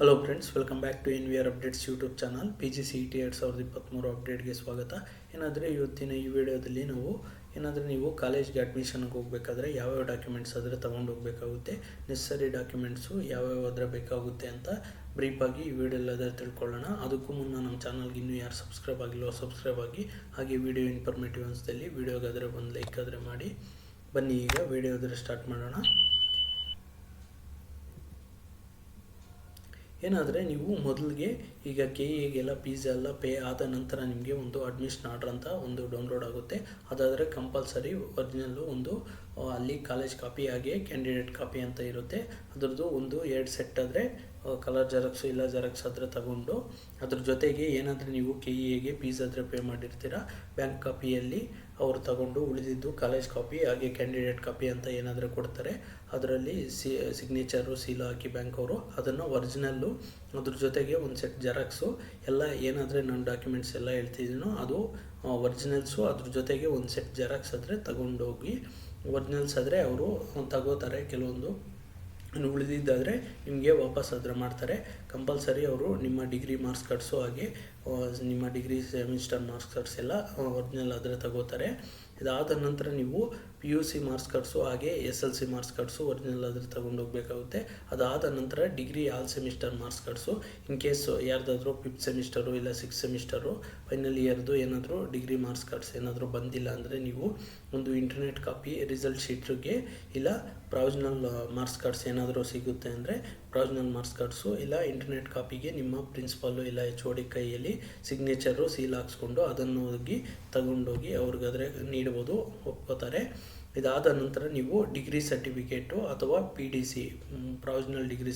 Hello friends, welcome back to N V R updates YouTube channel. PGCET 2023 ಅಪ್ಡೇಟ್ಗೆ ಸ್ವಾಗತ. ಇವತ್ತಿನ ಈ ವಿಡಿಯೋದಲ್ಲಿ ನೀವು ಕಾಲೇಜ್ಗೆ ಅಡ್ಮಿಷನ್ಗೆ ಹೋಗಬೇಕಾದ್ರೆ ಯಾವ್ಯಾವ ಡಾಕ್ಯುಮೆಂಟ್ಸ್ ಆದರೆ ತೊಗೊಂಡು ಹೋಗಬೇಕಾಗುತ್ತೆ, ನೆಸಸರಿ ಡಾಕ್ಯುಮೆಂಟ್ಸು ಯಾವ್ಯಾವ ಬೇಕಾಗುತ್ತೆ ಅಂತ ಬ್ರೀಫಾಗಿ ಈ ವಿಡಿಯೋಲ್ಲಾದರೆ ತಿಳ್ಕೊಳ್ಳೋಣ. ಅದಕ್ಕೂ ಮುನ್ನ ನಮ್ಮ ಚಾನಲ್ಗೆ ಇನ್ನೂ ಯಾರು ಸಬ್ಸ್ಕ್ರೈಬ್ ಆಗಿಲ್ವೋ ಸಬ್ಸ್ಕ್ರೈಬ್ ಆಗಿ, ಹಾಗೆ ವಿಡಿಯೋ ಇನ್ಫಾರ್ಮೇಟಿವ್ ಅನಿಸಿದಲ್ಲಿ ವಿಡಿಯೋಗಾದರೆ ಒಂದು ಲೈಕ್ ಆದರೆ ಮಾಡಿ. ಬನ್ನಿ ಈಗ ವಿಡಿಯೋ ಸ್ಟಾರ್ಟ್ ಮಾಡೋಣ. ನೀವು ಮೊದಲಿಗೆ ಈಗ KEಗೆಲ್ಲ ಫೀಸ್ ಎಲ್ಲ ಪೇ ಆದ ನಂತರ ನಿಮಗೆ ಒಂದು ಅಡ್ಮಿಷನ್ ಆರ್ಡರ್ ಅಂತ ಒಂದು ಡೌನ್ಲೋಡ್ ಆಗುತ್ತೆ. ಅದಾದರೆ ಕಂಪಲ್ಸರಿ ಒರಿಜಿನಲ್ಲು ಒಂದು ಅಲ್ಲಿ ಕಾಲೇಜ್ ಕಾಪಿ ಹಾಗೆ ಕ್ಯಾಂಡಿಡೇಟ್ ಕಾಪಿ ಅಂತ ಇರುತ್ತೆ. ಅದರದ್ದು 2 ಸೆಟ್ ಆದರೆ ಕಲರ್ ಜೆರಾಕ್ಸು ಇಲ್ಲ ಜೆರಾಕ್ಸ್ ಆದರೆ ತಗೊಂಡು, ಅದ್ರ ಜೊತೆಗೆ ಏನಾದರೂ ನೀವು KEಗೆ ಫೀಸ್ ಆದರೆ ಪೇ ಮಾಡಿರ್ತೀರ, ಬ್ಯಾಂಕ್ ಕಾಪಿಯಲ್ಲಿ ಅವರು ತಗೊಂಡು ಉಳಿದಿದ್ದು ಕಾಲೇಜ್ ಕಾಪಿ ಹಾಗೆ ಕ್ಯಾಂಡಿಡೇಟ್ ಕಾಪಿ ಅಂತ ಏನಾದರೂ ಕೊಡ್ತಾರೆ. ಅದರಲ್ಲಿ ಸಿಗ್ನೇಚರು ಸೀಲು ಹಾಕಿ ಬ್ಯಾಂಕ್ ಅವರು ಅದನ್ನು ಒರಿಜಿನಲ್ಲು, ಅದ್ರ ಜೊತೆಗೆ ಒಂದು ಸೆಟ್ ಜೆರಾಕ್ಸು ಎಲ್ಲ ಏನಾದರೆ ನನ್ನ ಡಾಕ್ಯುಮೆಂಟ್ಸ್ ಎಲ್ಲ ಹೇಳ್ತಿದ್ದೀನೋ ಅದು ಒರಿಜಿನಲ್ಸು, ಅದ್ರ ಜೊತೆಗೆ ಒಂದು ಸೆಟ್ ಜೆರಾಕ್ಸ್ ಆದರೆ ತಗೊಂಡೋಗಿ. ಒರಿಜಿನಲ್ಸ್ ಆದರೆ ಅವರು ತಗೋತಾರೆ ಕೆಲವೊಂದು, ಉಳಿದಿದ್ದಾದರೆ ನಿಮಗೆ ವಾಪಸ್ ಆದರೆ ಮಾಡ್ತಾರೆ. ಕಂಪಲ್ಸರಿ ಅವರು ನಿಮ್ಮ ಡಿಗ್ರಿ ಮಾರ್ಕ್ಸ್ ಕಾರ್ಡ್ಸು ಹಾಗೆ ನಿಮ್ಮ ಡಿಗ್ರಿ ಸೆಮಿಸ್ಟರ್ ಮಾರ್ಕ್ಸ್ ಕಾರ್ಡ್ಸ್ ಎಲ್ಲ ಒರಿಜಿನಲ್ ಆದರೆ ತಗೋತಾರೆ. ಇದಾದ ನಂತರ ನೀವು PUC ಮಾರ್ಕ್ಸ್ ಕಾರ್ಡ್ಸು ಹಾಗೆ SLC ಮಾರ್ಕ್ಸ್ ಕಾರ್ಡ್ಸು ಒರಿಜಿನಲ್ ಆದರೆ ತಗೊಂಡು ಹೋಗಬೇಕಾಗುತ್ತೆ. ಅದಾದ ನಂತರ degree all semester marks cards, in case ಯಾರ್ದಾದ್ರೂ 5th ಸೆಮಿಸ್ಟರು ಇಲ್ಲ 6th ಸೆಮಿಸ್ಟರು ಫೈನಲ್ ಇಯರ್ದು ಏನಾದರೂ ಡಿಗ್ರಿ ಮಾರ್ಕ್ಸ್ ಕಾರ್ಡ್ಸ್ ಏನಾದರೂ ಬಂದಿಲ್ಲ ಅಂದರೆ ನೀವು ಒಂದು ಇಂಟರ್ನೆಟ್ ಕಾಪಿ ರಿಸಲ್ಟ್ ಶೀಟ್ಗೆ ಇಲ್ಲ ಪ್ರಾವಿಷನಲ್ ಮಾರ್ಕ್ಸ್ ಕಾರ್ಡ್ಸ್ ಏನಾದರೂ ಸಿಗುತ್ತೆ ಅಂದರೆ ಪ್ರಾವಿಷನಲ್ ಮಾರ್ಕ್ಸ್ ಕಾರ್ಡ್ಸು ಇಲ್ಲ ಇಂಟರ್ನೆಟ್ ಕಾಪಿಗೆ ನಿಮ್ಮ ಪ್ರಿನ್ಸಿಪಾಲು ಇಲ್ಲ HOD ಕೈಯಲ್ಲಿ ಸಿಗ್ನೇಚರು ಸೀಲ್ ಹಾಕ್ಸ್ಕೊಂಡು ಅದನ್ನು ತಗೊಂಡೋಗಿ ಅವ್ರಿಗಾದರೆ ನೀಡ್ಬೋದು, ಒಪ್ಕೋತಾರೆ. ಇದಾದ ನಂತರ ನೀವು ಡಿಗ್ರಿ ಸರ್ಟಿಫಿಕೇಟು ಅಥವಾ PDC ಪ್ರಾವಿಷನಲ್ ಡಿಗ್ರಿ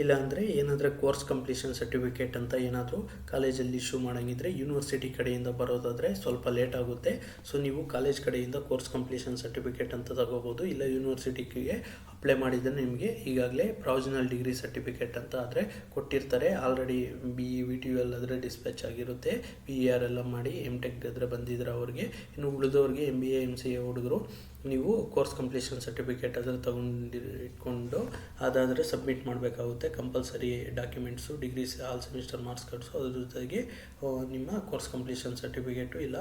ಇಲ್ಲಾಂದರೆ ಏನಾದರೂ ಕೋರ್ಸ್ ಕಂಪ್ಲೀಷನ್ ಸರ್ಟಿಫಿಕೇಟ್ ಅಂತ ಏನಾದರೂ ಕಾಲೇಜಲ್ಲಿ ಇಶ್ಯೂ ಮಾಡೋಂಗಿದ್ರೆ ಯೂನಿವರ್ಸಿಟಿ ಕಡೆಯಿಂದ ಬರೋದಾದರೆ ಸ್ವಲ್ಪ ಲೇಟ್ ಆಗುತ್ತೆ. ಸೊ ನೀವು ಕಾಲೇಜ್ ಕಡೆಯಿಂದ ಕೋರ್ಸ್ ಕಂಪ್ಲೀಷನ್ ಸರ್ಟಿಫಿಕೇಟ್ ಅಂತ ತಗೋಬೋದು. ಇಲ್ಲ ಯೂನಿವರ್ಸಿಟಿಗೆ ಅಪ್ಲೈ ಮಾಡಿದರೆ ನಿಮಗೆ ಈಗಾಗಲೇ ಪ್ರಾವಿಷನಲ್ ಡಿಗ್ರಿ ಸರ್ಟಿಫಿಕೇಟ್ ಅಂತ ಆದರೆ ಕೊಟ್ಟಿರ್ತಾರೆ. ಆಲ್ರೆಡಿ BE VTU ಆದರೆ ಡಿಸ್ಪ್ಯಾಚ್ ಆಗಿರುತ್ತೆ. PER ಎಲ್ಲ ಮಾಡಿ MTech ಆದರೆ ಬಂದಿದ್ರೆ ಅವ್ರಿಗೆ. ಇನ್ನು ಉಳಿದವ್ರಿಗೆ MBA MCA ಹುಡುಗರು ನೀವು ಕೋರ್ಸ್ ಕಂಪ್ಲೀಷನ್ ಸರ್ಟಿಫಿಕೇಟ್ ಆದರೆ ಇಟ್ಕೊಂಡು ಅದಾದರೆ ಸಬ್ಮಿಟ್ ಮಾಡಬೇಕಾಗುತ್ತೆ. Compulsory documents degree all semester marks cards, ಅದ್ರ ಜೊತೆಗೆ ನಿಮ್ಮ ಕೋರ್ಸ್ ಕಂಪ್ಲೀಷನ್ ಸರ್ಟಿಫಿಕೇಟು ಇಲ್ಲ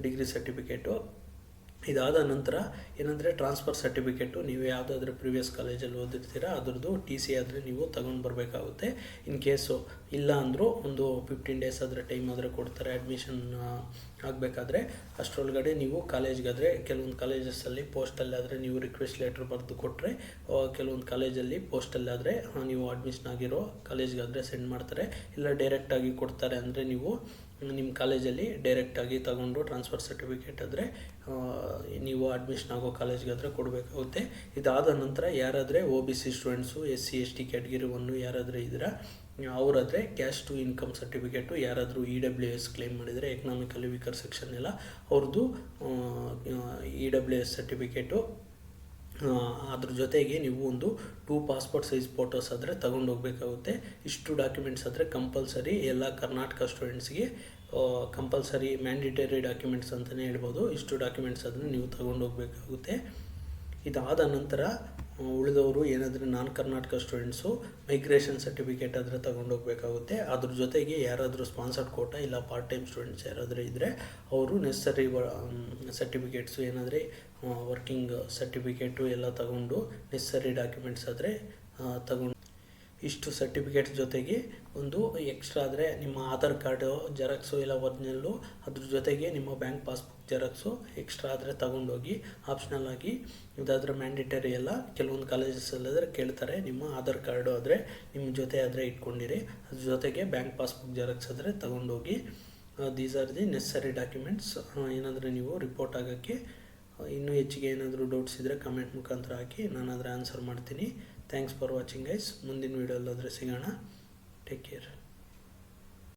ಡಿಗ್ರಿ ಸರ್ಟಿಫಿಕೇಟು. ಇದಾದ ನಂತರ ಏನಂದರೆ ಟ್ರಾನ್ಸ್ಫರ್ ಸರ್ಟಿಫಿಕೇಟು, ನೀವು ಯಾವುದಾದ್ರೂ ಪ್ರಿವಿಯಸ್ ಕಾಲೇಜಲ್ಲಿ ಓದಿರ್ತೀರ ಅದರದ್ದು TC ಆದರೆ ನೀವು ತಗೊಂಡು ಬರಬೇಕಾಗುತ್ತೆ. ಇನ್ ಕೇಸು ಇಲ್ಲ ಅಂದರೂ ಒಂದು 15 days ಆದರೆ ಟೈಮ್ ಆದರೆ ಕೊಡ್ತಾರೆ ಅಡ್ಮಿಷನ್ ಆಗಬೇಕಾದ್ರೆ. ಅಷ್ಟರೊಳಗಡೆ ನೀವು ಕಾಲೇಜ್ಗಾದರೆ ಕೆಲವೊಂದು ಕಾಲೇಜಸ್ಸಲ್ಲಿ ಪೋಸ್ಟಲ್ಲಾದರೆ ನೀವು ರಿಕ್ವೆಸ್ಟ್ ಲೆಟ್ರ್ ಬರೆದು ಕೊಟ್ಟರೆ, ಕೆಲವೊಂದು ಕಾಲೇಜಲ್ಲಿ ಪೋಸ್ಟಲ್ಲಾದರೆ ನೀವು ಅಡ್ಮಿಷನ್ ಆಗಿರೋ ಕಾಲೇಜ್ಗಾದರೆ ಸೆಂಡ್ ಮಾಡ್ತಾರೆ. ಇಲ್ಲ ಡೈರೆಕ್ಟಾಗಿ ಕೊಡ್ತಾರೆ ಅಂದರೆ ನೀವು ನಿಮ್ಮ ಕಾಲೇಜಲ್ಲಿ ಡೈರೆಕ್ಟಾಗಿ ತಗೊಂಡು ಟ್ರಾನ್ಸ್ಫರ್ ಸರ್ಟಿಫಿಕೇಟ್ ಆದರೆ ನೀವು ಅಡ್ಮಿಷನ್ ಆಗೋ ಕಾಲೇಜ್ಗಾದರೆ ಕೊಡಬೇಕಾಗುತ್ತೆ. ಇದಾದ ನಂತರ ಯಾರಾದರೆ OBC students SC ST category 1 ಯಾರಾದರೂ ಇದ್ದೀರಾ ಅವರಾದರೆ ಕ್ಯಾಶ್ ಟು ಇನ್ಕಮ್ ಸರ್ಟಿಫಿಕೇಟು, ಯಾರಾದರೂ EWS ಕ್ಲೇಮ್ ಮಾಡಿದರೆ ಎಕನಾಮಿಕಲಿ ವೀಕರ್ ಸೆಕ್ಷನ್ ಎಲ್ಲ ಅವ್ರದ್ದು EWS ಸರ್ಟಿಫಿಕೇಟು. ಅದ್ರ ಜೊತೆಗೆ ನೀವು ಒಂದು 2 ಪಾಸ್ಪೋರ್ಟ್ ಸೈಜ್ ಫೋಟೋಸ್ ಆದರೆ ತಗೊಂಡು ಹೋಗಬೇಕಾಗುತ್ತೆ. ಇಷ್ಟು ಡಾಕ್ಯುಮೆಂಟ್ಸ್ ಆದರೆ ಕಂಪಲ್ಸರಿ ಎಲ್ಲ ಕರ್ನಾಟಕ ಸ್ಟೂಡೆಂಟ್ಸ್ಗೆ ಕಂಪಲ್ಸರಿ ಮ್ಯಾಂಡೇಟರಿ ಡಾಕ್ಯುಮೆಂಟ್ಸ್ ಅಂತಲೇ ಹೇಳ್ಬೋದು. ಇಷ್ಟು ಡಾಕ್ಯುಮೆಂಟ್ಸ್ ಅದನ್ನು ನೀವು ತಗೊಂಡು ಹೋಗಬೇಕಾಗುತ್ತೆ. ಇದಾದ ನಂತರ ಉಳಿದವರು ಏನಾದರೂ ನಾನ್ ಕರ್ನಾಟಕ ಸ್ಟೂಡೆಂಟ್ಸು ಮೈಗ್ರೇಷನ್ ಸರ್ಟಿಫಿಕೇಟ್ ಆದರೆ ತಗೊಂಡು ಹೋಗಬೇಕಾಗುತ್ತೆ. ಅದ್ರ ಜೊತೆಗೆ ಯಾರಾದರೂ ಸ್ಪಾನ್ಸರ್ಡ್ ಕೋಟಾ ಇಲ್ಲ ಪಾರ್ಟ್ ಟೈಮ್ ಸ್ಟೂಡೆಂಟ್ಸ್ ಯಾರಾದರೂ ಇದ್ದರೆ ಅವರು ನೆಸಸರಿ ಸರ್ಟಿಫಿಕೇಟ್ಸು ಏನಾದರೆ ವರ್ಕಿಂಗ್ ಸರ್ಟಿಫಿಕೇಟು ಎಲ್ಲ ತಗೊಂಡು ನೆಸಸರಿ ಡಾಕ್ಯುಮೆಂಟ್ಸ್ ಆದರೆ ತಗೊಂಡು, ಇಷ್ಟು ಸರ್ಟಿಫಿಕೇಟ್ಸ್ ಜೊತೆಗೆ ಒಂದು ಎಕ್ಸ್ಟ್ರಾ ಆದರೆ ನಿಮ್ಮ ಆಧಾರ್ ಕಾರ್ಡು ಜೆರಾಕ್ಸು ಇಲ್ಲ ಒರಿಜಿನಲ್ಲು, ಅದ್ರ ಜೊತೆಗೆ ನಿಮ್ಮ ಬ್ಯಾಂಕ್ ಪಾಸ್ಬುಕ್ ಜೆರಾಕ್ಸು ಎಕ್ಸ್ಟ್ರಾ ಆದರೆ ತಗೊಂಡೋಗಿ. ಆಪ್ಷನಲ್ ಆಗಿ ಇದಾದರೆ ಮ್ಯಾಂಡೇಟರಿ ಎಲ್ಲ ಕೆಲವೊಂದು ಕಾಲೇಜಸ್ಸಲ್ಲಾದರೆ ಕೇಳ್ತಾರೆ ನಿಮ್ಮ ಆಧಾರ್ ಕಾರ್ಡು ಆದರೆ ನಿಮ್ಮ ಜೊತೆ ಆದರೆ ಇಟ್ಕೊಂಡಿರಿ, ಅದ್ರ ಜೊತೆಗೆ ಬ್ಯಾಂಕ್ ಪಾಸ್ಬುಕ್ ಜೆರಾಕ್ಸ್ ಆದರೆ ತಗೊಂಡೋಗಿ. These are the necessary documents. ಏನಾದರೂ ನೀವು ರಿಪೋರ್ಟ್ ಆಗೋಕ್ಕೆ ಇನ್ನೂ ಹೆಚ್ಚಿಗೆ ಏನಾದರೂ ಡೌಟ್ಸ್ ಇದ್ದರೆ ಕಮೆಂಟ್ ಮುಖಾಂತರ ಹಾಕಿ, ನಾನು ಆದರೆ ಆನ್ಸರ್ ಮಾಡ್ತೀನಿ. Thanks for watching guys. ಮುಂದಿನ ವೀಡಿಯೋಲ್ಲಾದರೆ ಸಿಗೋಣ. Take care.